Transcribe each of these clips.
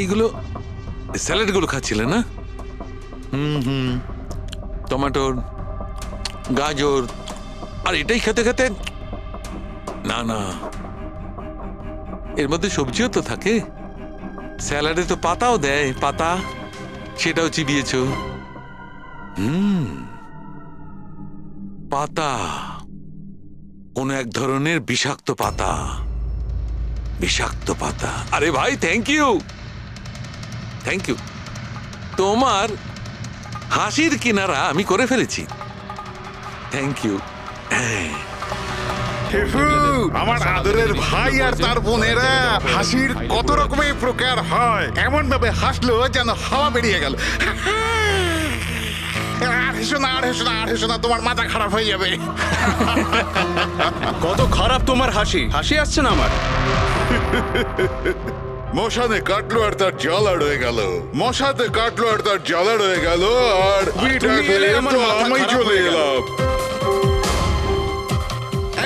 এইগুলো স্যালাডগুলো খাচ্ছিলে না? টমেটোর, গাজর, আর এটাই খেতে খেতে, না না, এর মধ্যে সবজিও তো থাকে। স্যালাডে তো পাতাও দেয়, পাতা, সেটাও চিবিয়েছ। পাতা, কোন এক ধরনের বিষাক্ত পাতা, বিষাক্ত পাতা। আরে ভাই, থ্যাংক ইউ, থ্যাংক ইউ। তোমার হাসির কিনারা আমি করে ফেলেছি, থ্যাংক ইউ। আমার আদরের ভাই আর তার বোনেরা, হাসির কত রকমের প্রকার হয়, এমন ভাবে হাসলো যেন হাওয়া বেরিয়ে গেল। আর হেসো না, আর হেসো না, আর হেসো না, তোমার মাথা খারাপ হয়ে যাবে। কত খারাপ তোমার হাসি, হাসি আসছে না আমার। মশানে কাটলো আর তার জ্বালা রয়ে গেল, মশাতে কাটলো আর তার জ্বালা রয়ে গেল, আর তুমি এলে আমার মাথা আমি খারাপ চলে হয়ে গেল। এলাম।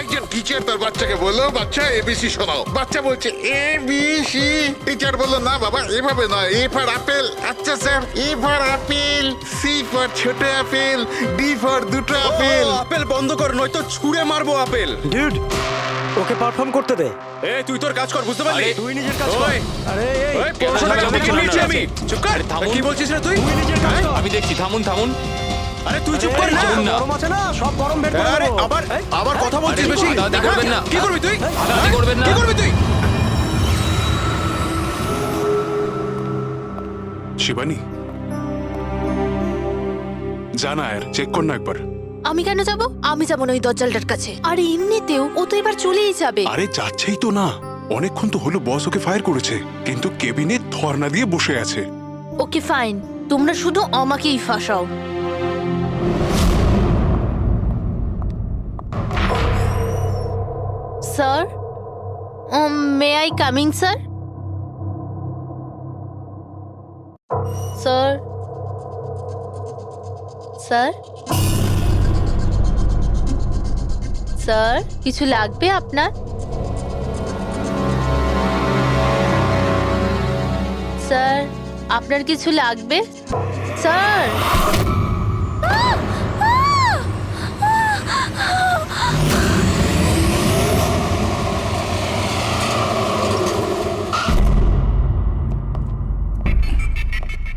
একজন টিচার তার বাচ্চাকে বললো, বাচ্চা এবিসি শোনাও। বাচ্চা বলছে এবিসি। টিচার বললো, না বাবা, এভাবে নয়, এ ফর আপেল। আচ্ছা sir, A for apple, C for ছোট আপেল, ডি ফর দুটো আপেল। আপেল বন্ধ কর, নয়তো ছুঁড়ে মারবো আপেল। ডিউড, ওকে পারফর্ম করতে দে। এই তুই তোর কাজ কর, বুঝতে পারলি? তুই নিজের কাজ কর। ওই, আরে এই ওই, পড়াশোনা থামুন, করতে থামুন, গিয়েছি থামুন, আমি। চুপ কর, থামুন। কি বলছিস রে তুই? তুই নিজের কাজ কর। আমি দেখছি, থামুন থামুন। আরে তুই চুপ কর না। থামুন না। গরম আছে না, সব গরম বের করে আরে দেবো। আবার এই, আবার কথা বলছিস আরে, বেশি। হাতাহাতি করবেন না। কি করবি তুই? হাতাহাতি করবেন না। কি করবি তুই? শিবানী, জানা আর চেক কর না একবার। আমি কেন যাব? আমি যাব না ওই দজ্জালটার কাছে। আর এমনিতেও ও তো এবার চলেই যাবে। আরে যাচ্ছেই তো না, অনেকক্ষণ তো হলো বস ওকে ফায়ার করেছে, কিন্তু কেবিনে ধর্ণা দিয়ে বসে আছে। ওকে ফাইন, তোমরা শুধু আমাকেই ফাঁসাও। Sir, may I coming sir? Sir, sir, sir, কিছু লাগবে আপনার? স্যার, আপনার কিছু লাগবে? স্যার,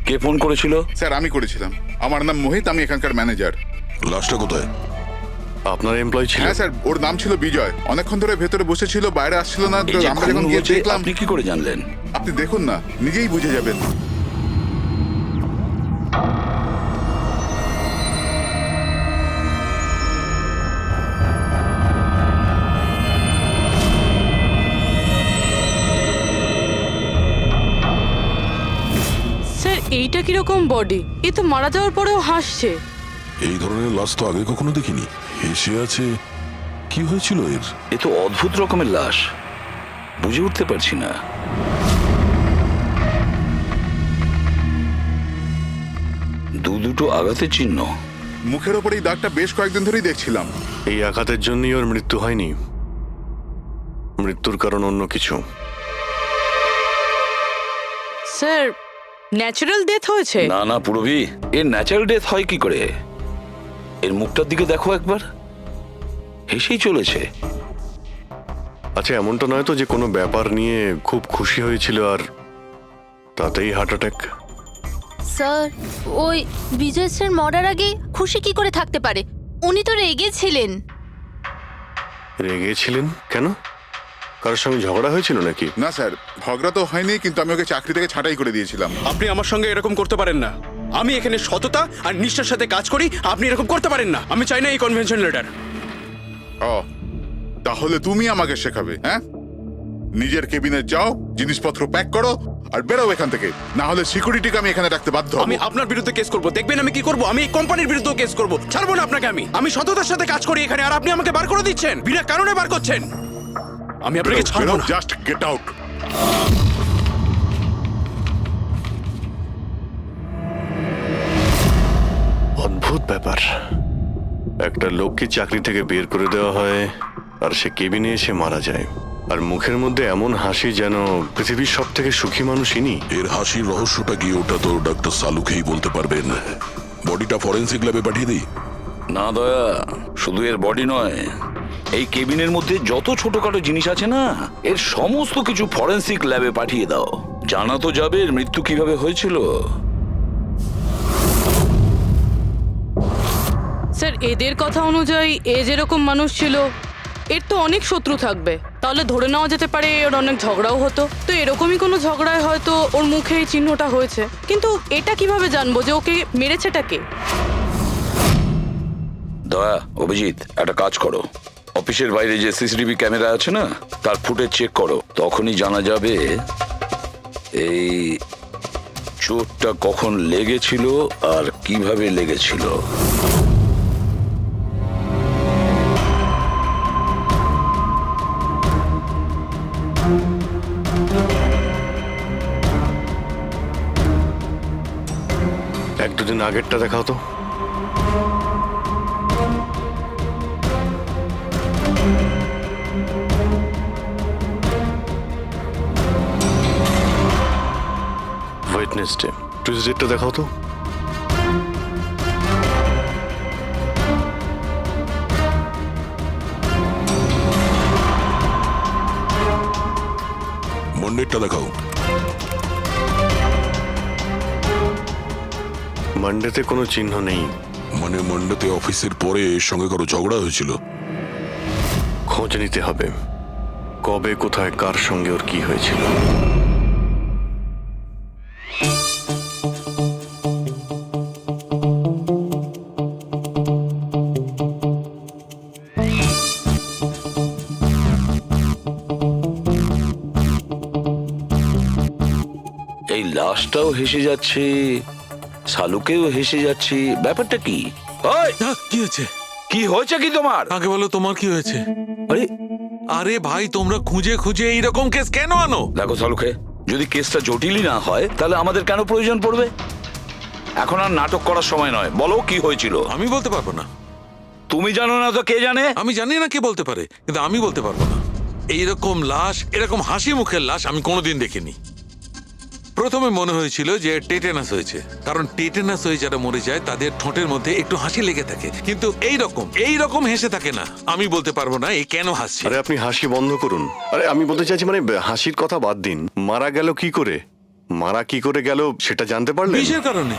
কে ফোন করেছিল? স্যার, আমি করেছিলাম। আমার নাম মোহিত, আমি এখানকার ম্যানেজার। লাশটা কোথায়? আপনার এমপ্লয় ছিল? হ্যাঁ স্যার, ওর নাম ছিল বিজয়। অনেকক্ষণ ধরে ভেতরে বসেছিল, বাইরে আসছিল না। তো এই যে আমরা খুন যখন গিয়ে হয়েছে, দেখলাম। আপনি কি করে জানলেন? আপনি দেখুন না, নিজেই বুঝে যাবেন। স্যার, এইটা কিরকম বডি? এ তো মারা যাওয়ার পরেও হাসছে। এই ধরনের লাশ তো আগে কখনো দেখিনি। হেসে আছে, কি হয়েছিল এর? এ তো অদ্ভুত রকমের লাশ, বুঝে উঠতে পারছি না। দুটো আঘাতের চিহ্ন। মুখের ওপর এই দাগটা বেশ কয়েকদিন ধরেই দেখছিলাম। এই আঘাতের জন্যই ওর মৃত্যু হয়নি, মৃত্যুর কারণ অন্য কিছু। স্যার, ন্যাচারাল ডেথ হয়েছে? না না পুরবি, এর ন্যাচারাল ডেথ হয় কি করে? এর মুখটার দিকে দেখো একবার, হেসেই চলেছে। আচ্ছা, এমনটা নয় তো যে কোনো ব্যাপার নিয়ে খুব খুশি হয়েছিল আর তাতেই হার্ট অ্যাটাক? স্যার, ওই বিজয় স্যার মরার আগে খুশি কি করে থাকতে পারে? উনি তো রেগেছিলেন। রেগেছিলেন কেন? কারোর সঙ্গে ঝগড়া হয়েছিল নাকি? না স্যার, ঝগড়া তো হয়নি, কিন্তু আমি ওকে চাকরি থেকে ছাঁটাই করে দিয়েছিলাম। আপনি আমার সঙ্গে এরকম করতে পারেন না। আমি এখানে সততা আর নিষ্ঠার সাথে কাজ করি, আপনি এরকম করতে পারেন না। আমি চাই না এই কনভেনশন লেটার। ও, তাহলে তুমি আমাকে শেখাবে? হ্যাঁ, নিজের কেবিনে যাও, জিনিসপত্র প্যাক করো আর বেরো এখান থেকে, না হলে সিকিউরিটিকে আমি এখানে রাখতে বাধ্য হব। আমি আপনার বিরুদ্ধে কেস করব, দেখবেন আমি কি করব। আমি এই কোম্পানির বিরুদ্ধে কেস করব, ছাড়বো না আপনাকে। আমি সততার সাথে কাজ করি এখানে, আর আপনি আমাকে বার করে দিচ্ছেন, বিনা কারণে বার করছেন। আমি আপনাকে ছাড়বো না। Just get out. অদ্ভুত ব্যাপার, একটা লোককে চাকরি থেকে বের করে দেওয়া হয় আর সে কেবিনে এসে মারা যায়, আর মুখের মধ্যে এমন হাসি যেন পৃথিবীর সব থেকে সুখী মানুষ ইনি। এর হাসির রহস্যটা কি ওটা তো ডাক্তার সালুকেই বলতে পারবেন। বডিটা ফরেন্সিক ল্যাবে পাঠিয়ে দিই? না দয়া, শুধু এর বডি নয়, এই কেবিনের মধ্যে যত ছোটখাটো জিনিস আছে না, এর সমস্ত কিছু ফরেন্সিক ল্যাবে পাঠিয়ে দাও। জানা তো যাবে এর মৃত্যু কিভাবে হয়েছিল। স্যার এদের কথা অনুযায়ী এ যেরকম মানুষ ছিল, এর তো অনেক শত্রু থাকবে। তাহলে ধরে নেওয়া যেতে পারে ওর অনেক ঝগড়াও হতো। তো এরকমই কোনো ঝগড়ায় হয়তো ওর মুখে এই চিহ্নটা হয়েছে। কিন্তু এটা কিভাবে জানবো যে ওকে মেরেছেটা কে? দয়া, অভিজিৎ, একটা কাজ করো, অফিসের বাইরে যে সিসিটিভি ক্যামেরা আছে না, তার ফুটেজ চেক করো। তখনই জানা যাবে এই চোটটা কখন লেগেছিল আর কিভাবে লেগেছিল। এক দুদিন আগেরটা দেখাও তো। ওয়েডনেসডে, টুইসডেটা দেখাও তো। মন্ডেরটা দেখাও। মানডেতে কোনো চিহ্ন নেই। মানে মন্ডেতে অফিসের পরে এর সঙ্গে কারো ঝগড়া হয়েছিল? খোঁজ নিতে হবে, কবে কোথায় কার সঙ্গে ওর কি হয়েছিল। এই লাশটাও হেসে যাচ্ছে, শালুকেও হেসে যাচ্ছে, ব্যাপারটা কি? ওই, কি হয়েছে? কি হয়েছে কি তোমার? আগে বলো তোমার কি হয়েছে? আরে আরে ভাই, তোমরা খুঁজে খুঁজে এইরকম কেস কেন আনো? দেখো শালুকে, যদি কেসটা জটিলই না হয় তাহলে আমাদের কেন প্রয়োজন পড়বে? এখন আর নাটক করার সময় নয়, বলো কি হয়েছিল। আমি বলতে পারবো না। তুমি জানো না তো কে জানে? আমি জানি না কে বলতে পারে, কিন্তু আমি বলতে পারবো না। এইরকম লাশ, এরকম হাসি মুখের লাশ আমি কোনোদিন দেখিনি। প্রথমে মনে হয়েছিল যে টেটেনাস হয়েছে, কারণ টেটেনাস হয়ে যারা মরে যায় তাদের ঠোঁটের মধ্যে একটু হাসি লেগে থাকে, কিন্তু এইরকম হেসে থাকে না। আমি বলতে পারবো না এ কেন হাসছে। আরে আপনি হাসি বন্ধ করুন। আরে আমি বলতে চাইছি মানে হাসির কথা বাদ দিন, মারা গেল কি করে? মারা কি করে গেল সেটা জানতে পারলেন? বিষের কারণে।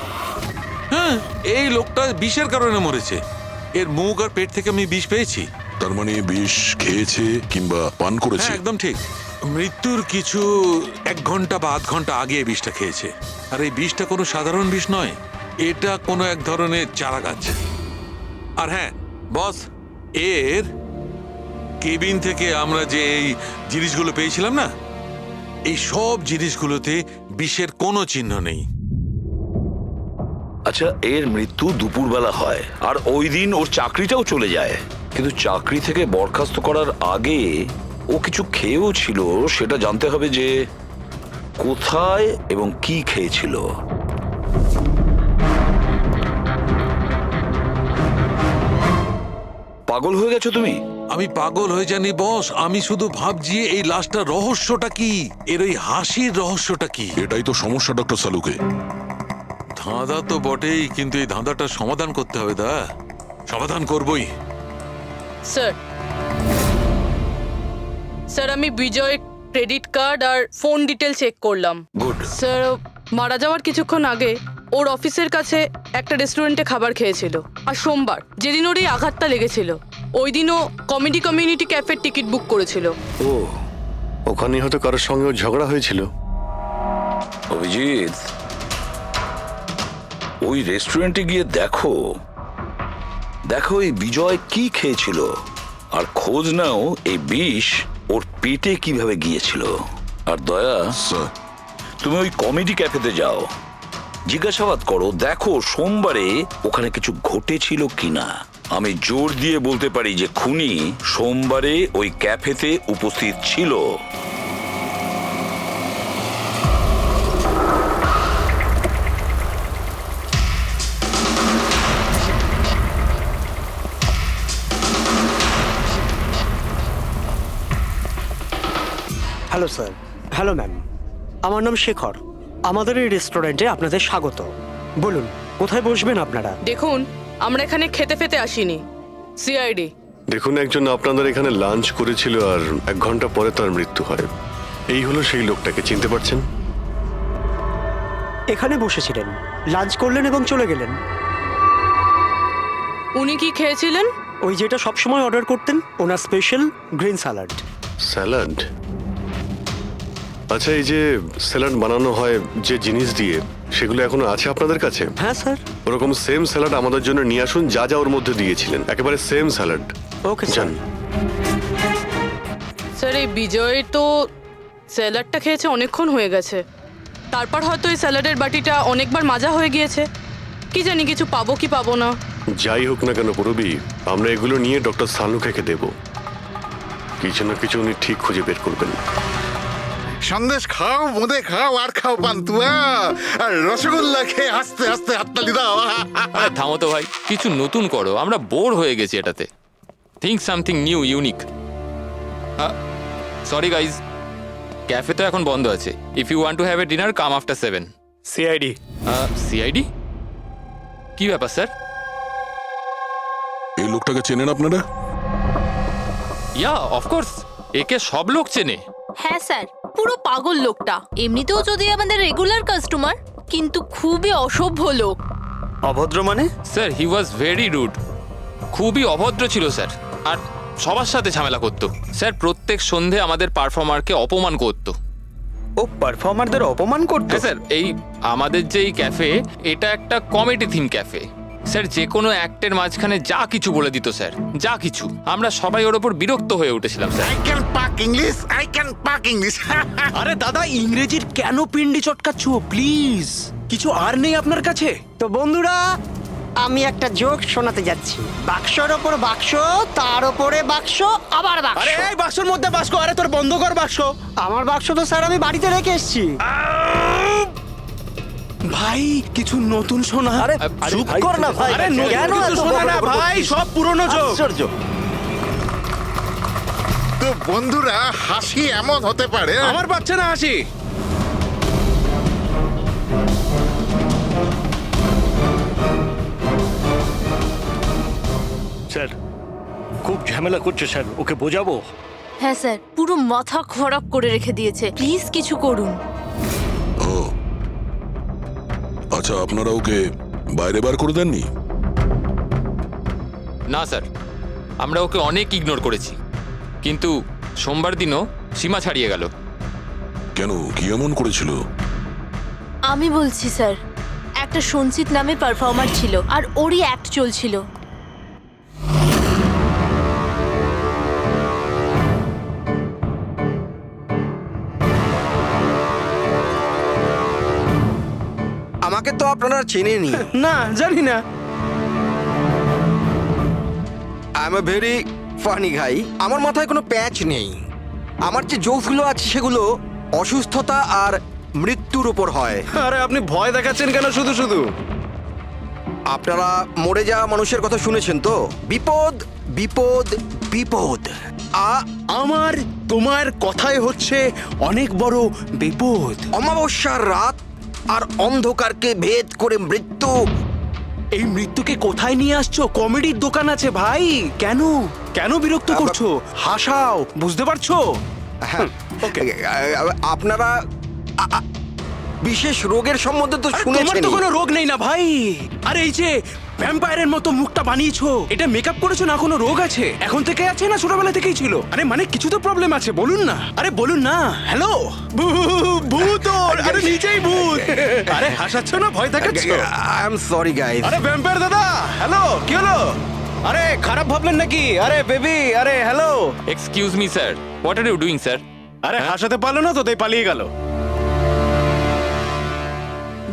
হ্যাঁ, এই লোকটা বিষের কারণে মরেছে। এর মুখ আর পেট থেকে আমি বিষ পেয়েছি। তার মানে বিষ খেয়েছে কিংবা পান করেছে? হ্যাঁ, একদম ঠিক। মৃত্যুর কিছু 1 ঘন্টা বা আধ ঘন্টা আগে এই বিষটা খেয়েছে। আর এই বিষটা কোনো সাধারণ বিষ নয়, এটা কোনো এক ধরনের চারা গাছ। আর হ্যাঁ বস, এর কেবিন থেকে আমরা যে এই জিনিসগুলো পেয়েছিলাম না, এই সব জিনিসগুলোতে বিষের কোনো চিহ্ন নেই। আচ্ছা, এর মৃত্যু দুপুরবেলা হয় আর ওই দিন ওর চাকরিটাও চলে যায়, কিন্তু চাকরি থেকে বরখাস্ত করার আগে ও কিছু খেয়েও ছিল। সেটা জানতে হবে যে কোথায় এবং কি খেয়েছিল। পাগল হয়ে গেছো তুমি? আমি পাগল হয়ে জানি বস, আমি শুধু ভাবছি এই লাশটার রহস্যটা কি, এর ওই হাসির রহস্যটা কি। এটাই তো সমস্যা ডক্টর সালুকে। ধাঁধা তো বটেই, কিন্তু এই ধাঁধাটার সমাধান করতে হবে। সমাধান করবই। স্যার স্যার আমি বিজয়ের ক্রেডিট কার্ড আর ফোন ডিটেল চেক করলাম। গুড। স্যার মারা যাওয়ার কিছুক্ষণ আগে ওর অফিসের কাছে একটা রেস্টুরেন্টে খাবার খেয়েছিল। আর সোমবার, যেদিন ওর এই আঘাতটা লেগেছিল, ওই দিনও কমেডি কমিউনিটি ক্যাফের টিকিট বুক করেছিল। ও, ওখানে হয়তো কারোর সঙ্গে ওর ঝগড়া হয়েছিল। অভিজিৎ, ওই রেস্টুরেন্টে গিয়ে দেখো এই বিজয় কি খেয়েছিল, আর খোঁজ নাও এই বিষ ওর পেটে কিভাবে গিয়েছিল। আর দয়া, স্যার, তুমি ওই কমেডি ক্যাফেতে যাও, জিজ্ঞাসাবাদ করো, দেখো সোমবারে ওখানে কিছু ঘটেছিল কিনা। আমি জোর দিয়ে বলতে পারি যে খুনি সোমবারে ওই ক্যাফেতে উপস্থিত ছিল। Hello sir. হ্যালো ম্যাম, আমার নাম শেখর। আমাদের এই রেস্টুরেন্টে আপনাদের স্বাগত। বলুন কোথায় বসবেন আপনারা? দেখুন, আমরা এখানে খেতে ফেতে আসিনি, সিআইডি। দেখুন, একজন আপনাদের এখানে লাঞ্চ করেছিল আর 1 ঘন্টা পরে তার মৃত্যু হয়। এই হলো সেই লোকটাকে, চিনতে পারছেন? এখানে বসেছিলেন, লাঞ্চ করলেন এবং চলে গেলেন। উনি কি খেয়েছিলেন? ওই যেটা সবসময় অর্ডার করতেন, ওনার স্পেশাল গ্রিন স্যালাড। স্যালাড? আচ্ছা, এই যে স্যালাড বানানো হয় যে জিনিস দিয়ে, সেগুলো এখনো আছে আপনাদের কাছে? হ্যাঁ স্যার। ওরকম সেম স্যালাড আমাদের জন্য নিয়ে আসুন, যা যা ওর মধ্যে দিয়েছিলেন, একেবারে সেম স্যালাড। Okay sir. জান। স্যার, এই বিজয় তো স্যালাডটা খেয়েছে অনেকক্ষণ হয়ে গেছে। তারপর হয়তো এই স্যালাডের বাটিটা অনেকবার মাজা হয়ে গিয়েছে। কি জানি কিছু পাবো কি পাবো না। যাই হোক না কেন পুরবি, আমরা এগুলো নিয়ে ডক্টর সানুখাকে দেব। কিছু না কিছু উনি ঠিক খুঁজে বের করবেন। সন্দেশ খাও, বোঁদে খাও, আর খাও পান্তুয়া, আর রসগোল্লা খেয়ে হাসতে হাসতে হাততালি দাও। আরে থামো তো ভাই, কিছু নতুন করো, আমরা বোর হয়ে গেছি এটাতে। Think something new, unique. Sorry guys, cafe তো এখন বন্ধ আছে। If you want to have a dinner, come after 7। CID. CID? কি ব্যাপার স্যার? এই লোকটাকে চেনেন আপনারা? ইয়া, অফকোর্স, একে সব লোক চেনে। হ্যাঁ স্যার, পুরো পাগল লোকটা। এমনিতেও যদি আমাদের রেগুলার কাস্টমার, কিন্তু খুবই অসভ্য লোক। অভদ্র মানে? Sir, he was very rude. খুবই অভদ্র ছিল স্যার, আর সবার সাথে ঝামেলা করতো। স্যার, প্রত্যেক সন্ধে আমাদের পারফর্মারকে অপমান করতো। ও পারফর্মারদের অপমান করতো? হ্যাঁ স্যার, এই আমাদের যে এই ক্যাফে, এটা একটা কমেডি থিম ক্যাফে। স্যার, যে কোনো অ্যাক্টের মাঝখানে যা কিছু বলে দিত স্যার, যা কিছু। আমরা সবাই ওর ওপর বিরক্ত হয়ে উঠেছিলাম স্যার। আই ক্যান পাক ইংলিশ, আই ক্যান পাক ইংলিশ। আরে দাদা, ইংরেজির কেন পিন্ডি চটকাচ্ছ? প্লিজ, কিছু আর নেই আপনার কাছে? তো বন্ধুরা, আমি একটা জোক শোনাতে যাচ্ছি। বাক্সর ওপর বাক্স, তার ওপরে বাক্স, আবার বাক্স। আরে এই বাক্সর মধ্যে বাক্স, আরে তোর বন্ধ কর বাক্স। আমার বাক্স তো স্যার আমি বাড়িতে রেখে এসেছি। ভাই, কিছু নতুন শোনা। আরে চুপ কর না ভাই। আরে নতুন কেন কিছু এত শোনা না বড় বড় ভাই, করছিস? সব পুরনো জোক। আশ্চর্য। তো বন্ধুরা, হাসি এমন হতে পারে। আমার বাচ্চা না হাসি। স্যার খুব ঝামেলা করছে স্যার, ওকে বোঝাবো? হ্যাঁ স্যার, পুরো মাথা খারাপ করে রেখে দিয়েছে। প্লিজ কিছু করুন। ও আচ্ছা, আপনারা ওকে বাইরে বার করে দেননি? না স্যার, আমরা ওকে অনেক ইগনোর করেছি, কিন্তু সোমবার দিনও সীমা ছাড়িয়ে গেল। কেন, কি এমন করেছিল? আমি বলছি স্যার, একটা সঞ্চিত নামে পারফর্মার ছিল, আর ওরই অ্যাক্ট চলছিল। আমাকে তো আপনারা চেনেনি। না, জানি না। I am a very funny guy. আমার মাথায় কোনো প্যাচ নেই। আমার যে জোকসগুলো আছে সেগুলো অসুস্থতা আর মৃত্যুর উপর হয়। আরে আপনি ভয় দেখাচ্ছেন কেন শুধু শুধু? আপনারা মরে যাওয়া মানুষের কথা শুনেছেন তো? বিপদ বিপদ বিপদ। আমার তোমার কথাই হচ্ছে অনেক বড় বিপদ। অমাবস্যার রাত আর অন্ধকারকে ভেদ করে মৃত্যু। এই মৃত্যুকে কোথায় নিয়ে আসছো? কমেডির দোকান আছে ভাই। কেন কেন বিরক্ত করছো? হাসাও, বুঝতে পারছো? হ্যাঁ, আপনারা বিশেষ রোগের সম্বন্ধে তো তোমার শুনেছেন। তো কোনো রোগ নেই না ভাই। আরে এই যে ভ্যাম্পায়ারের মতো মুখটা বানিয়েছো, এটা মেকআপ করেছো না? কোনো রোগ আছে? এখন থেকে আছে না ছোটবেলা থেকেই ছিল? আরে মানে কিছু তো প্রবলেম আছে, বলুন না। আরে বলুন না। হ্যালো, ভূত! আরে নিজেই ভূত। আরে হাসাচ্ছ না, ভয় দেখাচ্ছ? I am sorry guys. আরে ভ্যাম্পায়ার দাদা, হ্যালো, কি হলো? আরে খারাপ ভাবলেন নাকি? আরে বেবি, আরে hello. Excuse me sir, what are you doing sir? আরে হাসাতে পারলো না তো, তাই পালিয়ে গেল।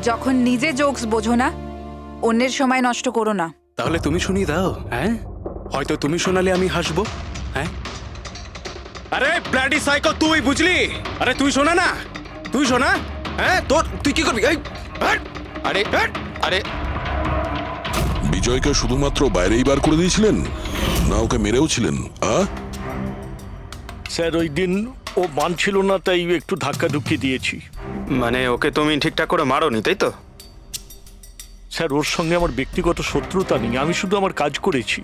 যখন নিজে জোকস বোঝো না, অন্যের সময় নষ্ট করো না। তাহলে তুমি শুনিয়ে দাও। হ্যাঁ, হয়তো তুমি শোনালে আমি হাসবো। হ্যাঁ, আরে ব্লাডি সাইকো, তুই বুঝলি? আরে তুই শোনা না, তুই শোনা। হ্যাঁ, তোর তুই কি করবি? এই, হাট! আরে আরে বিজয়কে শুধুমাত্র বাইরেই বার করে দিয়েছিলেন, না ওকে মেরেও ছিলেন? স্যার ওই দিন ও মানছিল না, তাই একটু ধাক্কা ধুক্কি দিয়েছি। মানে ওকে তুমি ঠিকঠাক করে মারোনি, তাই তো? স্যার, ওর সঙ্গে আমার ব্যক্তিগত শত্রুতা নেই, আমি শুধু আমার কাজ করেছি।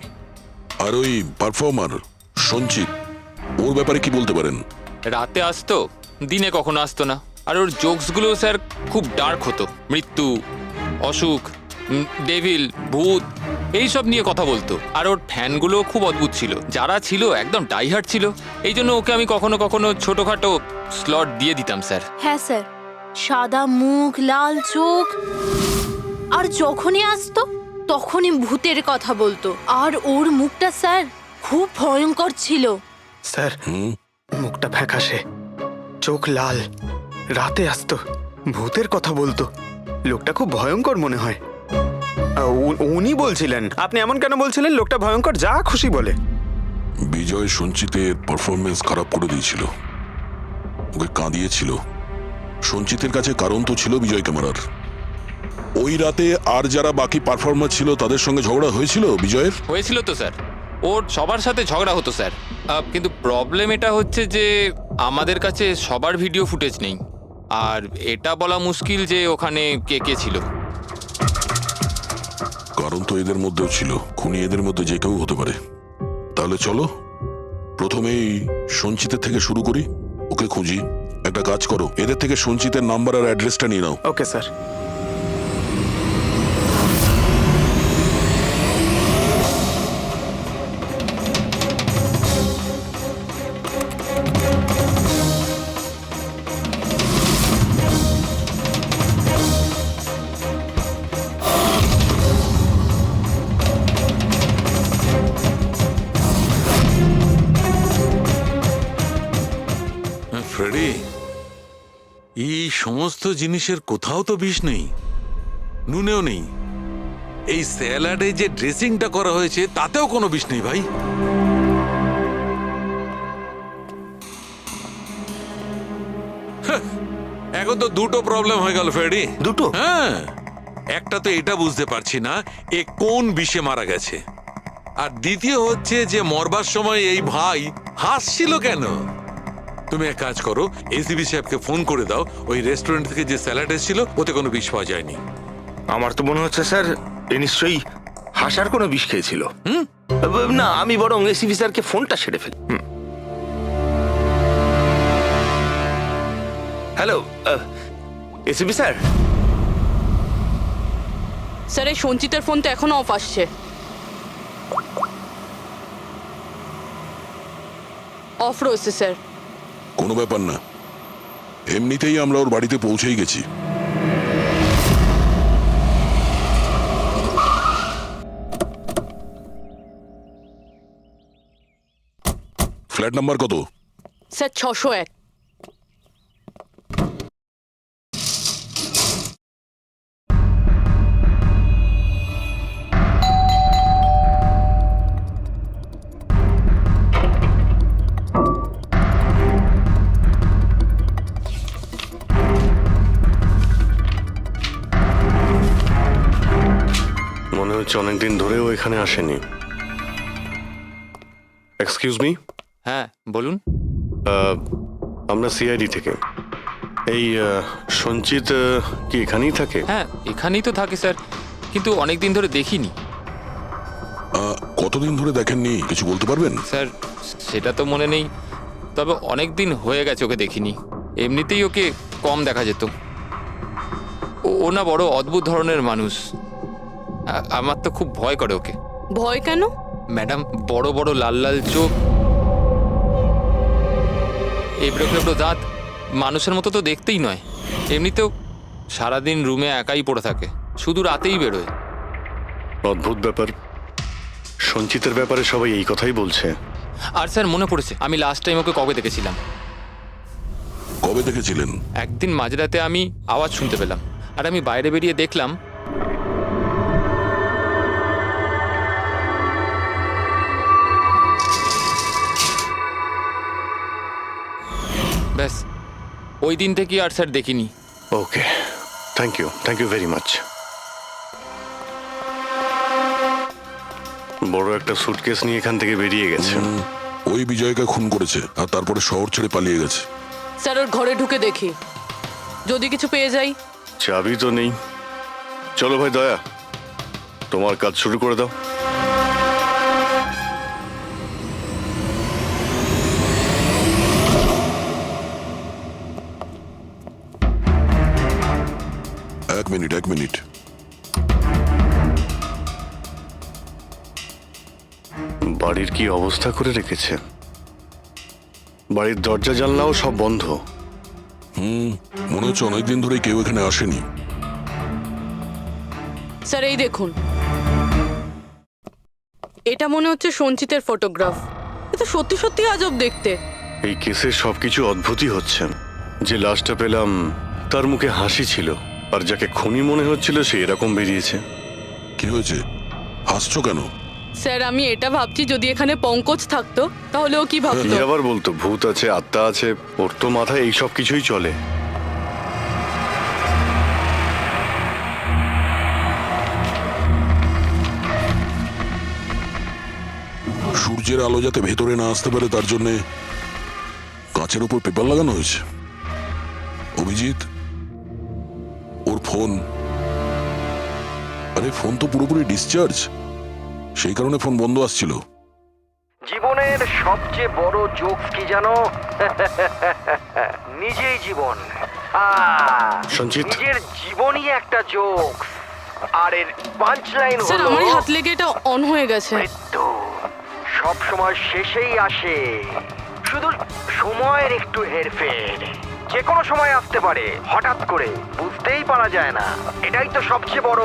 আর ওই পারফর্মার সঞ্চিত, ওর ব্যাপারে কি বলতে পারেন? রাতে আসতো, দিনে কখনো আসতো না। আর ওর জোকসগুলো স্যার খুব ডার্ক হতো। মৃত্যু, অসুখ, ডেভিল, ভূত এইসব নিয়ে কথা বলতো। আর ওর ফ্যানগুলো খুব অদ্ভুত ছিল, যারা ছিল একদম ডাইহার্ট ছিল। এই জন্য ওকে আমি কখনো কখনো ছোটখাটো স্লট দিয়ে দিতাম স্যার। হ্যাঁ স্যার, সাদা মুখ, লাল চোখ, আর যখনই আসতো তখনই ভূতের কথা বলতো। আর ওর মুখটা স্যার খুব ভয়ঙ্কর ছিল। স্যার, মুখটা ফ্যাকাশে, চোখ লাল, রাতে আসতো, ভূতের কথা বলতো। লোকটা খুব ভয়ঙ্কর মনে হয়। উনি বলছিলেন, আপনি এমন কেন বলছিলেন? লোকটা ভয়ঙ্কর, যা খুশি বলে। বিজয় সঞ্চিতের পারফরমেন্স খারাপ করে দিয়েছিল, ওকে কাঁদিয়েছিল। সঞ্চিতের কাছে কারণ তো ছিল বিজয় ক্যামেরার। ওই রাতে আর যারা বাকি পারফর্মার ছিল তাদের সঙ্গে ঝগড়া হয়েছিল বিজয়ের। হয়েছিল তো স্যার, ওর সবার সাথে ঝগড়া হতো স্যার। কিন্তু প্রবলেম এটা হচ্ছে যে আমাদের কাছে সবার ভিডিও ফুটেজ নেই। আর এটা বলা মুশকিল যে ওখানে কে কে ছিল। কারণ তো এদের মধ্যেও ছিল, খুনি এদের মধ্যে যে কেউ হতে পারে। তাহলে চলো প্রথমেই সঞ্চিতের থেকে শুরু করি, ওকে খুঁজি। একটা কাজ করো, এদের থেকে সঞ্চিতের নাম্বার আর অ্যাড্রেসটা নিয়ে নাও। Okay sir. ফ্রেডি, এই সমস্ত জিনিসের কোথাও তো বিষ নেই, নুনেও নেই। এই স্যালাডে যে ড্রেসিংটা করা হয়েছে তাতেও কোনো বিষ নেই ভাই। হ্যাঁ, এখন তো দুটো প্রবলেম হয়ে গেল ফ্রেডি। দুটো? হ্যাঁ, একটা তো এটা বুঝতে পারছি না এ কোন বিষে মারা গেছে, আর দ্বিতীয় হচ্ছে যে মরবার সময় এই ভাই হাসছিল কেন। তুমি এক কাজ করো, এসিবি সাহেবকে ফোন করে দাও, ওই রেস্টুরেন্ট থেকে যে স্যালাড এসেছিল ওতে কোনো বিষ পাওয়া যায়নি। আমার তো মনে হচ্ছে স্যার এ নিশ্চয়ই হাসার কোনো বিষ খেয়েছিল। না, আমি বরং এসিবি স্যারকে ফোনটা সেরে ফেলি। Hello ACB sir. স্যার, এই সঞ্চিতের ফোন তো এখনো অফ আসছে। অফ রয়েছে স্যার। কোনো ব্যাপার না, এমনিতেই আমরা ওর বাড়িতে পৌঁছেই গেছি। ফ্ল্যাট নাম্বার কত? স্যার 601। মনে হচ্ছে অনেকদিন ধরেও এখানে আসেনি। Excuse me. হ্যাঁ বলুন। আমরা সিআইডি থেকে। এই সঞ্চিত কি এখানেই থাকে? হ্যাঁ এখানেই তো থাকে স্যার, কিন্তু অনেক দিন ধরে দেখিনি। কতদিন ধরে দেখেননি কিছু বলতে পারবেন? স্যার সেটা তো মনে নেই, তবে অনেক দিন হয়ে গেছে ওকে দেখিনি। এমনিতেই ওকে কম দেখা যেত। ও না বড় অদ্ভুত ধরনের মানুষ, আমার তো খুব ভয় করে ওকে। ভয় কেন? ম্যাডাম, বড় বড় লাল লাল চোখ, এবড়ো খেবড়ো দাঁত, মানুষের মতো তো দেখতেই নয়। এমনিতেও সারাদিন রুমে একাই পড়ে থাকে, শুধু রাতেই বেরোয়। অদ্ভুত ব্যাপার। সঞ্চিতের ব্যাপারে সবাই এই কথাই বলছে। আর স্যার মনে পড়েছে, আমি লাস্ট টাইম ওকে কবে দেখেছিলাম। কবে দেখেছিলেন? একদিন মাঝরাতে আমি আওয়াজ শুনতে পেলাম, আর আমি বাইরে বেরিয়ে দেখলাম ব্যাস। ওই দিন থেকে আর স্যার দেখিনি। ওকে, থ্যাংক ইউ ভেরি মাচ। বড় একটা সুটকেস নিয়ে এখান থেকে বেরিয়ে গেছে। ওই বিজয়কে খুন করেছে আর তারপরে শহর ছেড়ে পালিয়ে গেছে। স্যার ওর ঘরে ঢুকে দেখি, যদি কিছু পেয়ে যাই। চাবি তো নেই। চলো ভাই দয়া, তোমার কাজ শুরু করে দাও। এক মিনিট। বাড়ির কি অবস্থা করে রেখেছে। বাড়ির দরজা জানলাও সব বন্ধ। মনে হচ্ছে অনেকদিন ধরে কেউ এখানে আসেনি। স্যার এই দেখুন, এটা মনে হচ্ছে সঞ্চিতের ফটোগ্রাফ। এটা সত্যি সত্যি আজব দেখতে। এই কেসের সবকিছু অদ্ভুতই হচ্ছে। যে লাশটা পেলাম তার মুখে হাসি ছিল, আর যাকে খুনি মনে হচ্ছিল সে এরকম বেরিয়েছে। কি হয়েছে, হাসছো কেন? স্যার আমি এটা ভাবছি, যদি এখানে পঙ্কজ থাকতো তাহলে ও কি ভাবতো। কি আবার বলতো, ভূত আছে, আত্মা আছে, ওর তো মাথায় এই সব কিছুই চলে। সূর্যের আলো যাতে ভেতরে না আসতে পারে তার জন্য কাঁচের উপর পেপার লাগানো হয়েছে। অভিজিৎ, ওর ফোন, আরে ফোন তো পুরোপুরি ডিসচার্জ, সেই কারণে ফোন বন্ধ আসছিল। জীবনের সবচেয়ে বড় জোকস কি জানো? নিজেই জীবন। সঞ্চিত, নিজের জীবনই একটা জোকস। আর এর পাঞ্চ লাইন স্যার হলো, আমারই হাত লেগে এটা অন হয়ে গেছে। মৃত্যু সব সময় শেষেই আসে, শুধু সময়ের একটু হেরফের। যে কোনো সময় আসতে পারে, হঠাৎ করে, বুঝতেই পারা যায় না। এটাই তো সবচেয়ে বড়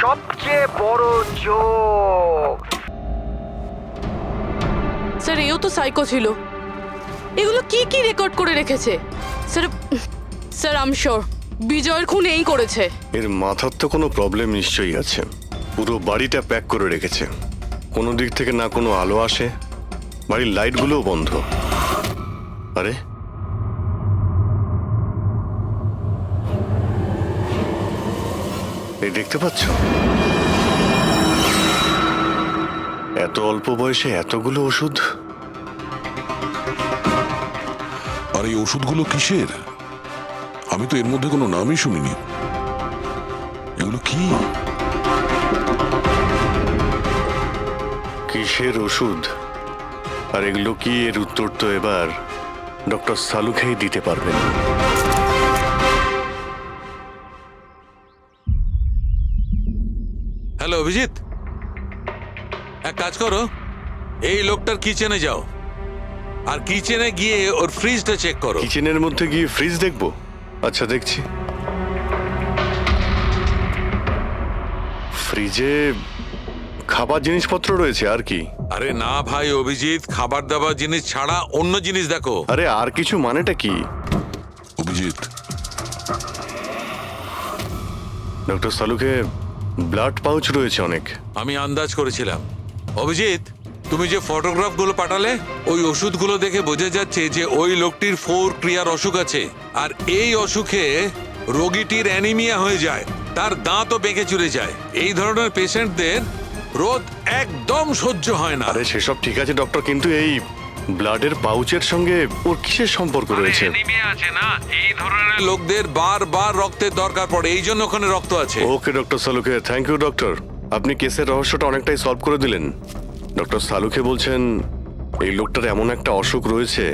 সবচেয়ে বড় জোক। স্যার এও তো সাইকো ছিল। এগুলো কি কি রেকর্ড করে রেখেছে? স্যার আই এম শিওর বিজয়ের খুন এই করেছে। এর মাথার তো কোনো প্রবলেম নিশ্চয়ই আছে। পুরো বাড়িটা প্যাক করে রেখেছে, কোনো দিক থেকে না কোনো আলো আসে, বাড়ির লাইটগুলোও বন্ধ। আরে এই দেখতে পাচ্ছ, এত অল্প বয়সে এতগুলো ওষুধ। আর এই ওষুধগুলো কিসের? আমি তো এর মধ্যে কোনো নামই শুনিনি। এগুলো কি? কিসের ওষুধ আর এগুলো কি, এর উত্তর তো এবার ডক্টর সালুখেই দিতে পারবেন। হ্যালো অভিজিৎ, এক কাজ করো, এই লোকটার কিচেনে যাও আর কিচেনে গিয়ে ওর ফ্রিজটা চেক করো। কিচেনের মধ্যে গিয়ে ফ্রিজ দেখবো? আচ্ছা দেখছি। ফ্রিজে খাবার জিনিসপত্র রয়েছে আর কি? আরে না ভাই অভিজিৎ, খাবার দাবার জিনিস ছাড়া অন্য জিনিস দেখো। আরে আর কিছু মানেটা কি? অভিজিৎ, ডক্টর সালুকে ব্লাড পাউচ রয়েছে অনেক। আমি আন্দাজ করেছিলাম। অভিজিৎ, তুমি যে ফটোগ্রাফগুলো পাঠালে, ওই ওষুধগুলো দেখে বোঝা যাচ্ছে যে ওই লোকটির 4 ক্রিয়ার অসুখ আছে, আর এই অসুখে রোগীটির অ্যানিমিয়া হয়ে যায়, তার দাঁতও বেঁকে চলে যায়। এই ধরনের পেশেন্টদের রোদ একদম সহ্য হয় না। আরে সেসব ঠিক আছে ডক্টর, কিন্তু এই ব্লাডের পাউচের সঙ্গে ওর কিসের সম্পর্ক রয়েছে? অ্যানিমিয়া আছে না, এই ধরনের লোকদের বারবার রক্তের দরকার পড়ে, এই জন্য ওখানে রক্ত আছে। ওকে ডক্টর সালুকে, থ্যাংক ইউ ডক্টর, আপনি কেসের রহস্যটা অনেকটাই সলভ করে দিলেন। ডক্টর সালুকে বলছেন এই লোকটার এমন একটা অসুখ রয়েছে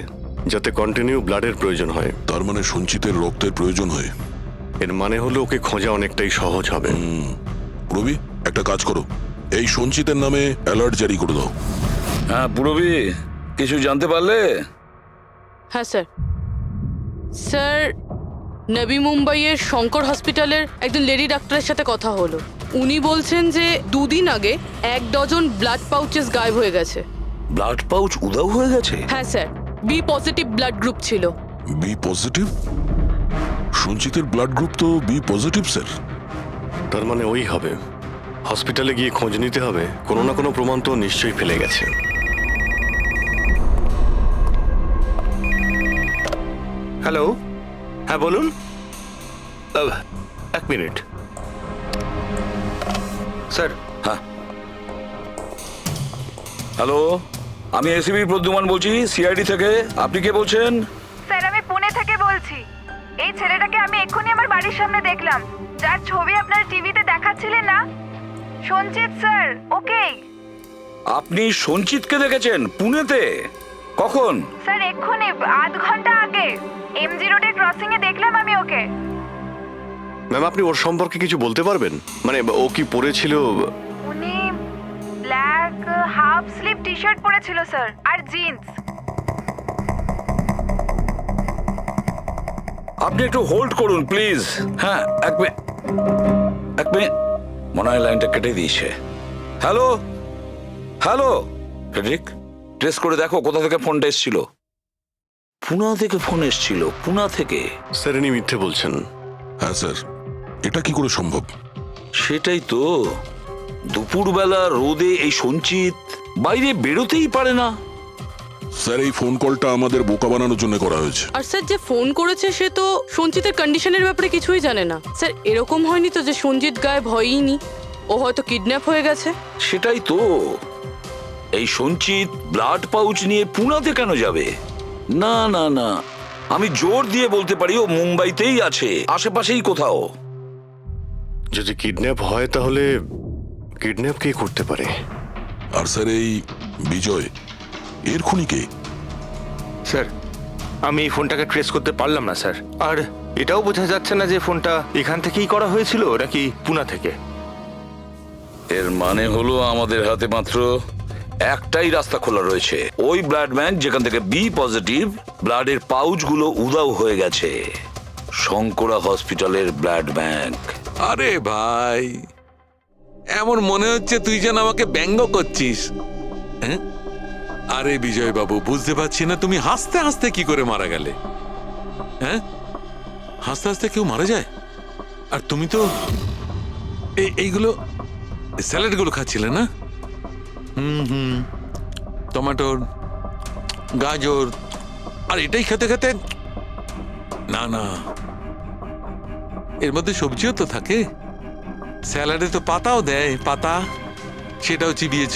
যাতে কন্টিনিউ ব্লাডের প্রয়োজন হয়। তার মানে সঞ্চিতের রক্তের প্রয়োজন হয়। এর মানে হলো ওকে খোঁজা অনেকটাই সহজ হবে। রবি, একটা কাজ করো, এই সঞ্চিতের নামে অ্যালার্ট জারি করে দাও। হ্যাঁ পুরবি, কিছু জানতে পারলে? হ্যাঁ স্যার। স্যার নবী মুম্বাইয়ের শঙ্কর হসপিটালের একজন লেডি ডাক্তারের সাথে কথা হলো। উনি বলছেন যে 2 দিন আগে 1 ডজন ব্লাড পাউচেস গায়েব হয়ে গেছে। ব্লাড পাউচ উধাও হয়ে গেছে? হ্যাঁ sir, B positive blood group ছিল। B positive? সঞ্চিতের ব্লাড গ্রুপ তো বি পজিটিভ স্যার। তার মানে ওই হবে। হসপিটালে গিয়ে খোঁজ নিতে হবে, কোনো না কোনো প্রমাণ তো নিশ্চয়ই ফেলে গেছে। হ্যালো, হ্যাঁ বলুন। 1 মিনিট স্যার। হ্যাঁ হ্যালো, আমি এসিবি প্রদ্যুমান বলছি, সিআইডি থেকে। আপনি কে বলছেন? স্যার আমি পুনে থেকে বলছি। এই ছেলেটাকে আমি এক্ষুনি আমার বাড়ির সামনে দেখলাম, যার ছবি আপনার টিভিতে দেখাচ্ছিলেন না, সঞ্চিত স্যার। ওকে আপনি সঞ্চিতকে দেখেছেন পুনেতে? কখন? স্যার এক্ষুনি আধ ঘন্টা আগে এমজি রোডের ক্রসিং এ দেখলাম আমি ওকে। ম্যাম, আপনি ওর সম্পর্কে কিছু বলতে পারবেন? মানে ও কি পরেছিল? উনি black half sleeve T shirt পরেছিল স্যার, আর জিন্স। আপনি একটু হোল্ড করুন প্লিজ। হ্যাঁ, এক মিনিট। মনে হয় লাইনটা কেটে দিয়েছে। হ্যালো হ্যালো ফ্রেডরিক, ট্রেস করে দেখো কোথা থেকে ফোনটা এসেছিল। পুনা থেকে ফোন এসেছিল, পুনা থেকে। স্যার ইনি মিথ্যে বলছেন। হ্যাঁ স্যার, এটা কি করে সম্ভব? সেটাই তো, দুপুরবেলা রোদে এই সঞ্চিত বাইরে বেরোতেই পারে না। স্যার, এই ফোন কলটা আমাদের বোকা বানানোর জন্য করা হয়েছে। আর স্যার যে ফোন করেছে সে তো সঞ্জিতের কন্ডিশনের ব্যাপারে কিছুই জানে না। স্যার এরকম হয়নি তো যে সঞ্জিত গায়েব হয়ইনি, ও হয়তো কিডন্যাপ হয়ে গেছে। সেটাই তো, এই সঞ্চিত ব্লাড পাউচ নিয়ে পুনাতে কেন যাবে? না না না, আমি জোর দিয়ে বলতে পারি ও মুম্বাইতেই আছে, আশেপাশেই কোথাও। যদি কিডন্যাপ হয় তাহলে কিডন্যাপ কে করতে পারে? আর স্যার, এই বিজয় এর খুনি কে? স্যার আমি এই ফোনটাকে ট্রেস করতে পারলাম না স্যার, আর এটাও বোঝা যাচ্ছে না যে ফোনটা এখান থেকেই করা হয়েছিল নাকি পুনা থেকে। এর মানে হলো আমাদের হাতে মাত্র একটাই রাস্তা খোলা রয়েছে, ওই ব্লাড ব্যাংক যেখান থেকে বি পজিটিভ ব্লাডের পাউচগুলো উধাও হয়ে গেছে, শঙ্করা হসপিটালের ব্লাড ব্যাংক। আরে ভাই, এমন মনে হচ্ছে তুই যেন আমাকে ব্যঙ্গ করছিস। হ্যাঁ? আরে বিজয় বাবু, বুঝতে পারছি না তুমি হাসতে হাসতে কি করে মারা গেলে। হ্যাঁ, হাসতে হাসতে কেউ মারা যায়? আর তুমি তো এইগুলো স্যালাড গুলো খাচ্ছিলে না? টমেটোর, গাজর, আর এটাই খেতে খেতে। না না, এর মধ্যে সবজিও তো থাকে, স্যালাডে তো পাতাও দেয়, পাতা, সেটাও চিবিয়েছ।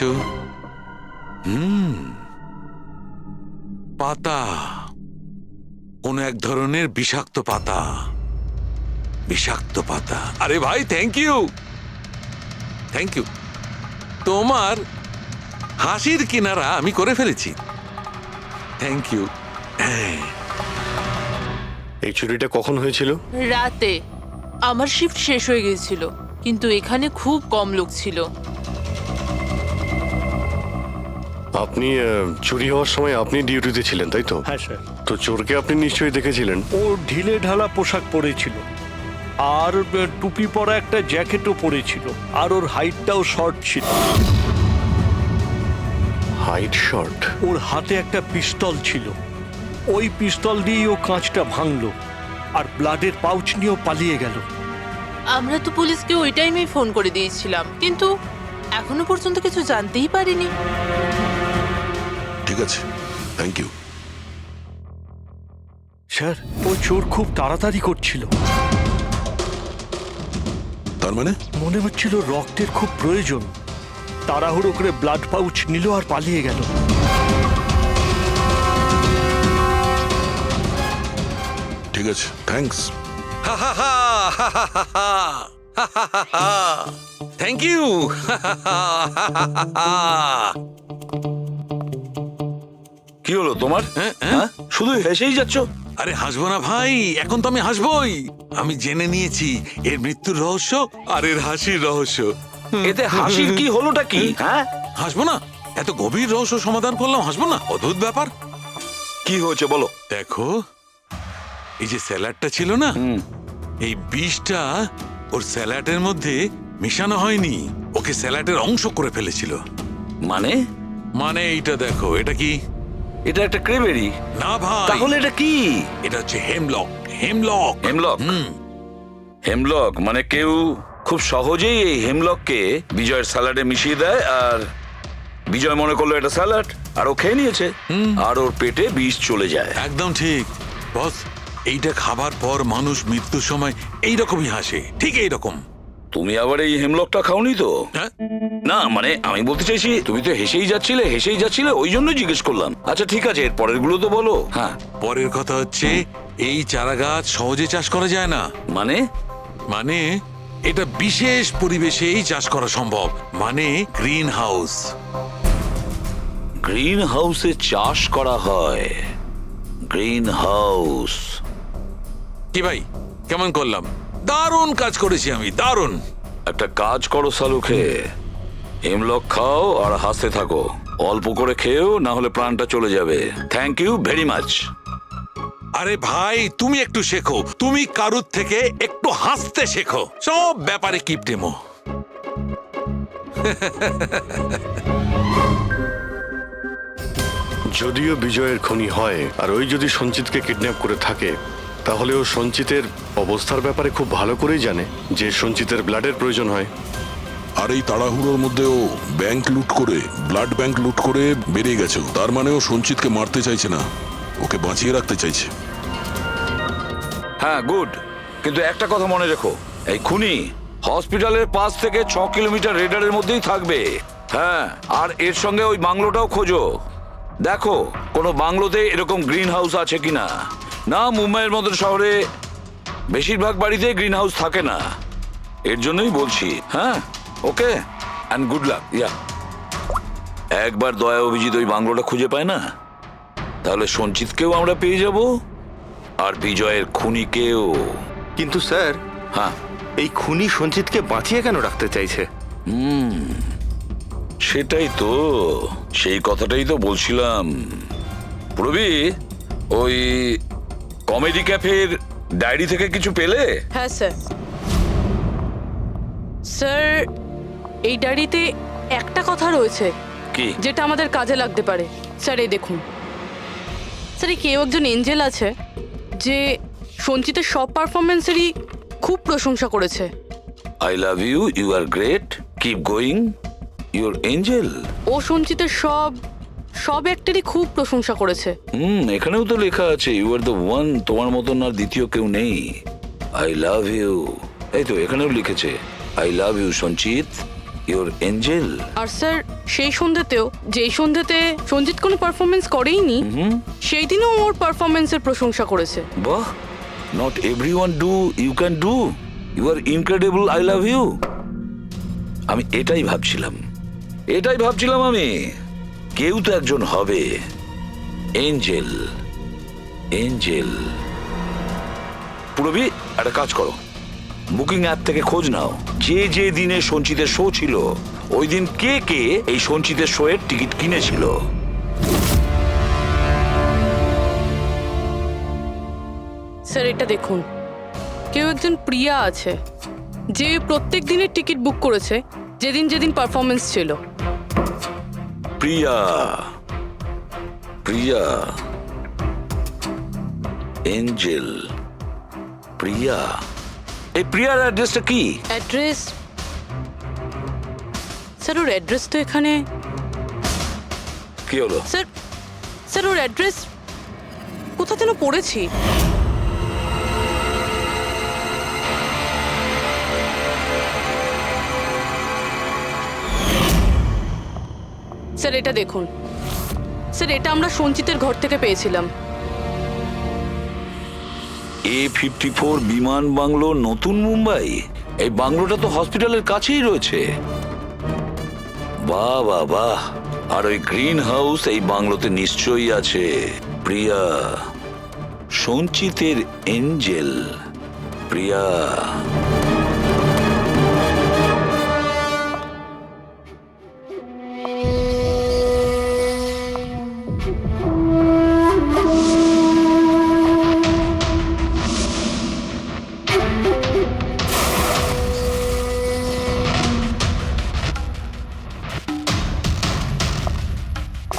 পাতা, কোন এক ধরনের বিষাক্ত পাতা, বিষাক্ত পাতা। আরে ভাই, থ্যাংক ইউ, থ্যাংক ইউ। তোমার হাসির কিনারা আমি করে ফেলেছি, থ্যাংক ইউ। এই চুরিটা কখন হয়েছিল? রাতে। আমার শিফট শেষ হয়ে গিয়েছিল, কিন্তু এখানে খুব কম লোক ছিল। আপনি চুরি হওয়ার সময় আপনি ডিউটিতে ছিলেন, তাই তো? হ্যাঁ স্যার। তো চোরকে আপনি নিশ্চয়ই দেখেছিলেন। ও ঢিলে ঢালা পোশাক পরেছিল, আর টুপি পরা একটা জ্যাকেটও পরেছিল, আর ওর হাইটটাও শর্ট ছিল। Height short? ওর হাতে একটা পিস্তল ছিল, ওই পিস্তল দিয়েই ও কাঁচটা ভাঙলো, আর ব্লাডের পাউচ নিয়েও পালিয়ে গেল। আমরা তো পুলিশকে ওই টাইমেই ফোন করে দিয়েছিলাম, কিন্তু এখনো পর্যন্ত কিছু জানতেই পারিনি। ঠিক আছে, থ্যাংক ইউ। স্যার, ও চোর খুব তাড়াতাড়ি করছিল। তার মানে? মনে হচ্ছিল রক্তের খুব প্রয়োজন, তাড়াহুড়ো করে ব্লাড পাউচ নিল আর পালিয়ে গেল। ঠিক আছে, থ্যাঙ্কস। Thank you. কি হলো তোমার? হ্যাঁ, শুধু হেসেই যাচ্ছ। আরে হাসবো না ভাই, এখন তো আমি হাসবোই। আমি জেনে নিয়েছি এর মৃত্যুর রহস্য আর এর হাসির রহস্য। এতে হাসির কি হলোটা কি? হ্যাঁ, হাসবো না? এত গভীর রহস্য সমাধান করলাম, হাসবো না? অদ্ভুত ব্যাপার। কি হয়েছে বলো। দেখো, এই যে স্যালাডটা ছিল না, এই বিষটা ওর স্যালাডের মধ্যে মিশানো হয়নি, ওকে স্যালাডের অংশ করে ফেলেছিল। মানে? মানে এইটা দেখো, এটা কি? এটা একটা ক্রেবেরি। না ভাই। তাহলে এটা কি? এটা হচ্ছে হেমলক। হেমলক। হেমলক? হেমলক মানে কেউ খুব সহজেই এই হেমলককে বিজয়ের স্যালাডে মিশিয়ে দেয়, আর বিজয় মনে করলো এটা স্যালাড, আর ও খেয়ে নিয়েছে, আর ওর পেটে বিষ চলে যায়। একদম ঠিক বস, এইটা খাবার পর মানুষ মৃত্যুর সময় এইরকমই হাসে, ঠিক এইরকম। তুমি আবার এই হেমলকটা খাওনি তো? হ্যাঁ? না মানে আমি বলতে চাইছি তুমি তো হেসেই যাচ্ছিলে ওই জন্য জিজ্ঞেস করলাম। আচ্ছা ঠিক আছে, এর পরের গুলো তো বলো। হ্যাঁ পরের কথা হচ্ছে এই চারা গাছ সহজে চাষ করা যায় না। মানে? মানে এটা বিশেষ পরিবেশেই চাষ করা সম্ভব, মানে গ্রিন হাউস। গ্রিন হাউসে চাষ করা হয়? Green house? কি ভাই, কেমন করলাম? দারুণ কাজ করেছি আমি, দারুণ। একটা কাজ করো সালুখে, হেমলক খাও আর হাসতে থাকো। অল্প করে খেয়েও, না হলে প্রাণটা চলে যাবে। Thank you very much. আরে ভাই তুমি একটু শেখো, তুমি কারুর থেকে একটু হাসতে শেখো। সব ব্যাপারে কিপটেমো। যদিও বিজয়ের খুনি হয় আর ওই যদি সঞ্চিতকে কিডন্যাপ করে থাকে, তাহলে ও সঞ্চিতের অবস্থার ব্যাপারে খুব ভালো করেই জানে যে সঞ্চিতের ব্লাডের প্রয়োজন হয়। আর এই তাড়াহুড়োর মধ্যেও ব্যাংক লুট করে, ব্লাড ব্যাংক লুট করে বেরিয়ে গেছে। তার মানে ও সঞ্চিতকে মারতে চাইছে না, ওকে বাঁচিয়ে রাখতে চাইছে। হ্যাঁ গুড, কিন্তু একটা কথা মনে রেখো, এই খুনি হসপিটালের 5 থেকে 6 কিলোমিটার রেডারের মধ্যেই থাকবে। হ্যাঁ, আর এর সঙ্গে ওই বাংলোটাও খোঁজো। দেখো কোনো বাংলোতে এরকম গ্রিন হাউস আছে কিনা। না, মুম্বাইয়ের মতো শহরে বেশিরভাগ বাড়িতে গ্রিন হাউস থাকে না। এর জন্যই বলছি। হ্যাঁ ওকে, অ্যান্ড গুড লাক। ইয়া, একবার দয়া অভিজিৎ ওই বাংলোটা খুঁজে পায় না, তাহলে সঞ্চিতকেও আমরা পেয়ে যাব আর বিজয়ের খুনিকেও। কিন্তু স্যার, হ্যাঁ, এই খুনি সঞ্চিতকে বাঁচিয়ে কেন রাখতে চাইছে? সেটাই তো, সেই কথাটাই তো বলছিলাম। প্রবি, ওই কমেডি ক্যাফের ডায়েরি থেকে কিছু পেলে? হ্যাঁ স্যার। স্যার, এই ডায়েরিতে একটা কথা রয়েছে কি? যেটা আমাদের কাজে লাগতে পারে। স্যার এই দেখুন। স্যার, এই কেউ একজন এঞ্জেল আছে যে সঞ্চিতের সব পারফরমেন্সেরই খুব প্রশংসা করেছে। I love you, you are great, keep going, you're angel. ও সঞ্চিতের সব অ্যাক্টেরই খুব প্রশংসা করেছে। এখানেও তো লেখা আছে ইউ আর দ্য ওয়ান, তোমার মতন আর দ্বিতীয় কেউ নেই। আই লাভ ইউ, এই তো এখানেও লিখেছে আই লাভ ইউ সঞ্চিত, ইউর এঞ্জেল। আর স্যার, সেই সন্ধ্যেতেও, যেই সন্ধ্যেতে সঞ্জিত কোনো পারফরমেন্স করেইনি, সেই দিনও ওর পারফরমেন্সের প্রশংসা করেছে। বাহ, not everyone do, you can do, you are incredible, I love you. আমি এটাই ভাবছিলাম আমি, কেউ তো একজন হবে এঞ্জেল। পুরবি, একটা কাজ করো, বুকিং অ্যাপ থেকে খোঁজ নাও যে দিনে সঞ্চিতের শো ছিল, ওই দিন কে এই সঞ্চিতের শো এর টিকিট কিনেছিল। স্যার এটা দেখুন, কেউ একজন প্রিয়া আছে যে প্রত্যেক দিনের টিকিট বুক করেছে যেদিন পারফরমেন্স ছিল। প্রিয়া, এঞ্জেল, প্রিয়া। এই প্রিয়ার অ্যাড্রেসটা কি? অ্যাড্রেস? স্যার, ওর অ্যাড্রেস তো এখানে। কি হলো? স্যার ওর অ্যাড্রেস কোথা যেন পড়েছি। স্যার এটা দেখুন। স্যার, এটা আমরা সঞ্চিতের ঘর থেকে পেয়েছিলাম। A54 বিমান বাংলো, নতুন মুম্বাই। এই বাংলোটা তো হসপিটালের কাছেই রয়েছে। বাহ বাহ বাহ। আর ওই গ্রিন হাউস এই বাংলোতে নিশ্চয়ই আছে। প্রিয়া, সঞ্চিতের এঞ্জেল, প্রিয়া।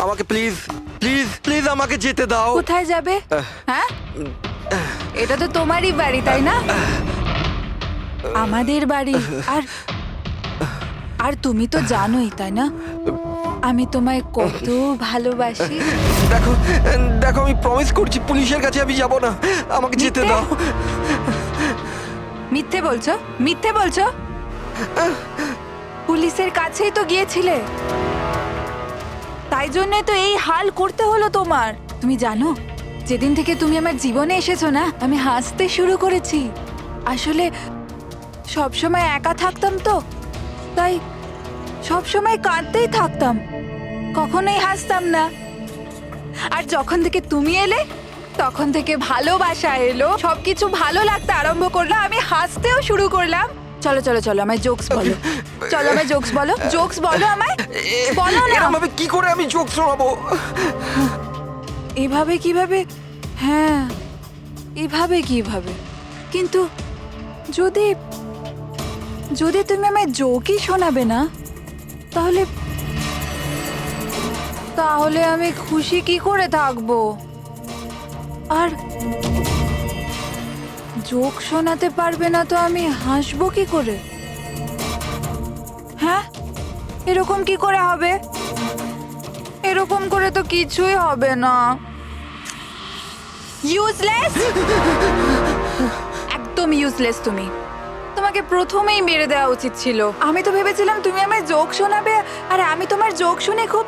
আমাকে প্লিজ প্লিজ প্লিজ আমাকে যেতে দাও। কোথায় যাবে? হ্যাঁ, এটা তো তোমারই বাড়ি, তাই না? আমাদের বাড়ি। আর তুমি তো জানোই, তাই না, আমি তোমায় কত ভালোবাসি। দেখো দেখো, আমি প্রমিস করছি পুলিশের কাছে আমি যাব না, আমাকে যেতে দাও। মিথ্যে বলছো? পুলিশের কাছেই তো গিয়েছিলে, তাই জন্য তো এই হাল করতে হলো তোমার। তুমি জানো, যেদিন থেকে তুমি আমার জীবনে এসেছো না, আমি হাসতে শুরু করেছি। আসলে সবসময় একা থাকতাম তো, তাই সবসময় কাঁদতেই থাকতাম, কখনোই হাসতাম না। আর যখন থেকে তুমি এলে, তখন থেকে ভালোবাসা এলো, সবকিছু ভালো লাগতে আরম্ভ করলো, আমি হাসতেও শুরু করলাম। চলো চলো চলো, আমায় জোকস বলো, চলো আমায় জোকস বলো, জোকস বলো আমায়, বলো না। এরকম ভাবে কি করে আমি চোখ শোনাবো? এভাবে কিভাবে? হ্যাঁ, এভাবে কিভাবে? কিন্তু যদি যদি তুমি আমায় জোকই শোনাবে না, তাহলে তাহলে আমি খুশি কি করে থাকবো? আর জোক শোনাতে পারবে না তো আমি হাসবো কি করে? হ্যাঁ, এরকম কি করে হবে? এরকম করে তো কিছুই হবে না। ইউজলেস, একদম ইউজলেস তুমি। তোমাকে প্রথমেই মেরে দেওয়া উচিত ছিল। আমি তো ভেবেছিলাম তুমি আমায় জোক শোনাবে, আর আমি তোমার জোক শুনে খুব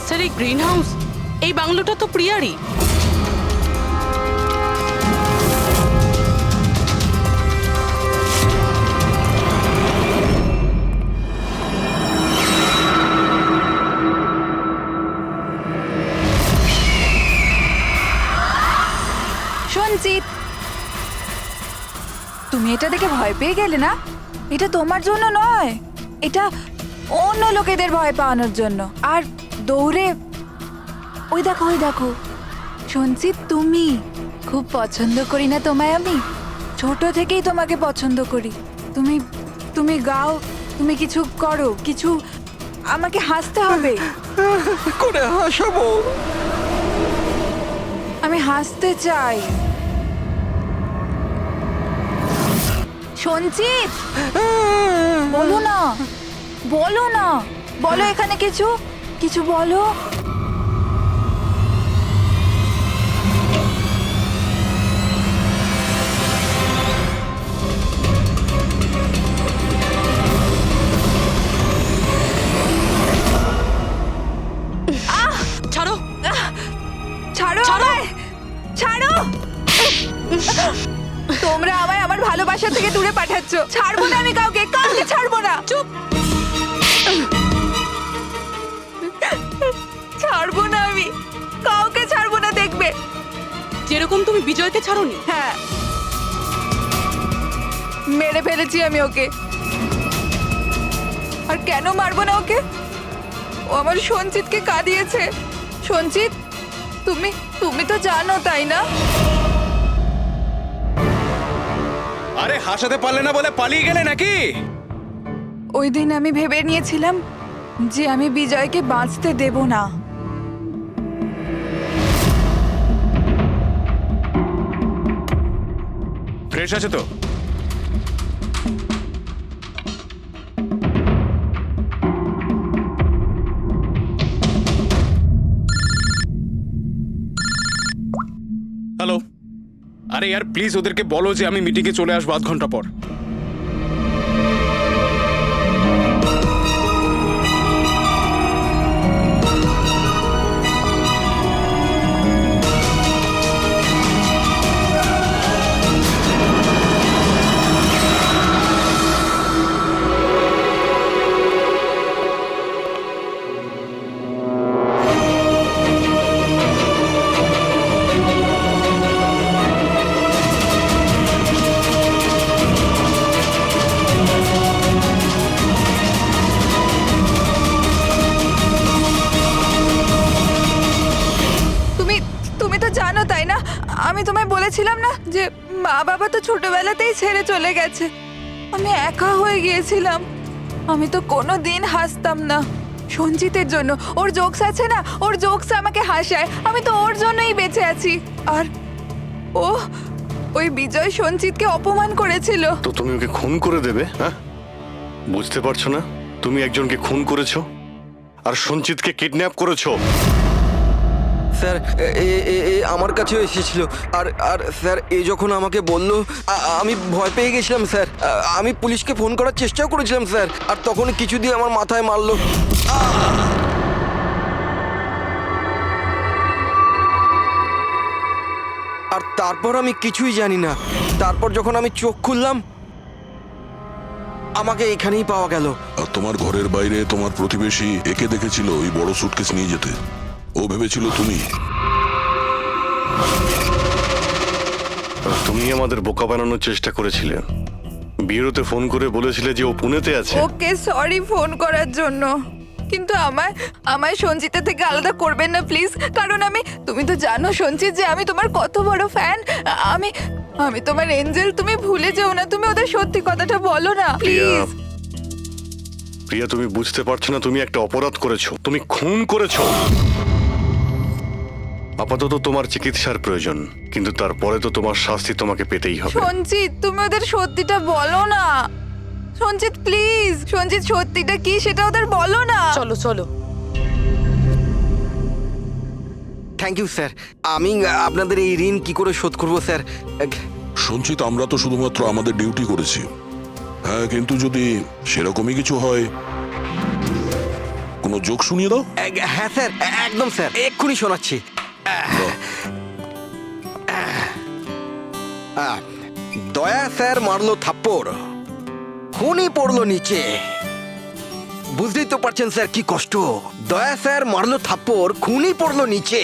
স্যার, এই গ্রিন হাউস, এই বাংলোটা তো প্রিয়ারই। সঞ্চিত, তুমি এটা দেখে ভয় পেয়ে গেলে না? এটা তোমার জন্য নয়, এটা অন্য লোকেদের ভয় পাওয়ানোর জন্য। আর দৌড়ে ওই দেখো, ওই দেখো সঞ্চিত, তুমি খুব পছন্দ করি না তোমায় আমি? ছোট থেকেই তোমাকে পছন্দ করি। তুমি তুমি গাও, তুমি কিছু করো, কিছু, আমাকে হাসতে হবে। করে হাসাবো? আমি হাসতে চাই। সঞ্চিত, বলো না, বলো না, বলো এখানে কিছু, কিছু বলো। ছাড়ো, ছাড়ো আমায়, ছাড়ো। তোমরা আমায় আমার ভালোবাসা থেকে দূরে পাঠাচ্ছ। ছাড়বো না আমি কাউকে, কাউকে ছাড়বো না। চুপ। ছাড়বো না আমি, কাউকে ছাড়বো না, দেখবে। যেরকম তুমি বিজয়কে ছাড়োনি। হ্যাঁ, মেরে ফেলেছি আমি ওকে। আর কেন মারবো না ওকে? ও আমার সঞ্চিতকে কাঁদিয়েছে। সঞ্চিত, তুমি তুমি তো জানো, তাই না? আরে হাসাতে পারলে না বলে পালিয়ে গেলে নাকি? ওই দিন আমি ভেবে নিয়েছিলাম যে আমি বিজয়কে বাঁচতে দেব না। ফ্রেশ আছে তো? হ্যালো, আরে यार প্লিজ ওদেরকে বলো যে আমি মিটিংয়ে চলে আসবো আধ ঘন্টা পর। আমি তোমায় বলেছিলাম না যে মা বাবা তো ছোটবেলাতেই ছেড়ে চলে গেছে। আমি একা হয়ে গিয়েছিলাম। আমি তো কোনো দিন হাসতাম না সঞ্জিতের জন্য। ওর জোকস আছে না, ওর জোকস আমাকে হাসায়। আমি তো ওর জন্যই বেঁচে আছি। আর ও ওই বিজয় সঞ্চিতকে অপমান করেছিল। তো তুমি ওকে খুন করে দেবে? হ্যাঁ, বুঝতে পারছো না? তুমি একজনকে খুন করেছো আর সঞ্চিতকে কিডন্যাপ করেছো। স্যার আমার কাছেও এসেছিল আর আর স্যার যখন আমাকে বললো আমি ভয় পেয়ে গেছিলাম স্যার। আমি পুলিশকে ফোন করার চেষ্টাও করেছিলাম স্যার, আর তখন কিছু দিয়ে আমার মাথায় মারলো। আর তারপর আমি কিছুই জানি না। তারপর যখন আমি চোখ খুললাম আমাকে এখানেই পাওয়া গেল। আর তোমার ঘরের বাইরে তোমার প্রতিবেশী একে দেখেছিল ওই বড় সুটকেস নিয়ে যেতে। ও ভেবেছিল তুমি। তুমি আমাদের বোকা বানানোর চেষ্টা করেছিলে। বিয়েতে ফোন করে বলেছিলে যে ও পুনেতে আছে। ওকে সরি ফোন করার জন্য, কিন্তু আমায় সঞ্চিতা থেকে আলাদা করবেন না প্লিজ। কারণ তুমি তো জানো সঞ্চিত যে আমি তোমার কত বড় ফ্যান। আমি তোমার এঞ্জেল, তুমি ভুলে যেও না। তুমি ওদের সত্যি কথাটা বলো না প্লিজ। প্রিয়া, তুমি বুঝতে পারছো না তুমি একটা অপরাধ করেছো, তুমি খুন করেছো। আপাতত তোমার চিকিৎসার প্রয়োজন, কিন্তু তারপরে তো তোমার শাস্তি তোমাকে পেতেই হবে। সঞ্চিত তুমি ওদের সত্যিটা বলো না। সঞ্চিত প্লিজ, সঞ্চিত সত্যিটা কি সেটা ওদের বলো না। চলো চলো। Thank you sir. আমি আপনাদের এই ঋণ কি করে শোধ করবো স্যার? সঞ্চিত, আমরা তো শুধুমাত্র আমাদের ডিউটি করেছি। হ্যাঁ, কিন্তু যদি সেরকমই কিছু হয়, কোনো জোক শুনিয়ে দাও। হ্যাঁ স্যার, একদম স্যার, এক্ষুনি শোনাচ্ছি। দয়া স্যার মারলো থাপ্পড়, খুনি পড়লো নিচে। বুঝতেই তো পারছেন স্যার কি কষ্ট। দয়া স্যার মারলো থাপ্পড়, খুনি পড়লো নিচে,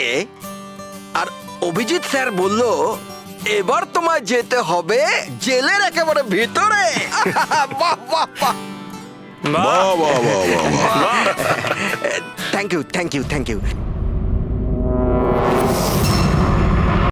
আর অভিজিৎ স্যার বলল এবার তোমায় যেতে হবে জেলের একেবারে ভিতরে। বাহ বাহ বাহ। বাহ বাহ বাহ বাহ বাহ। Thank you thank you thank you.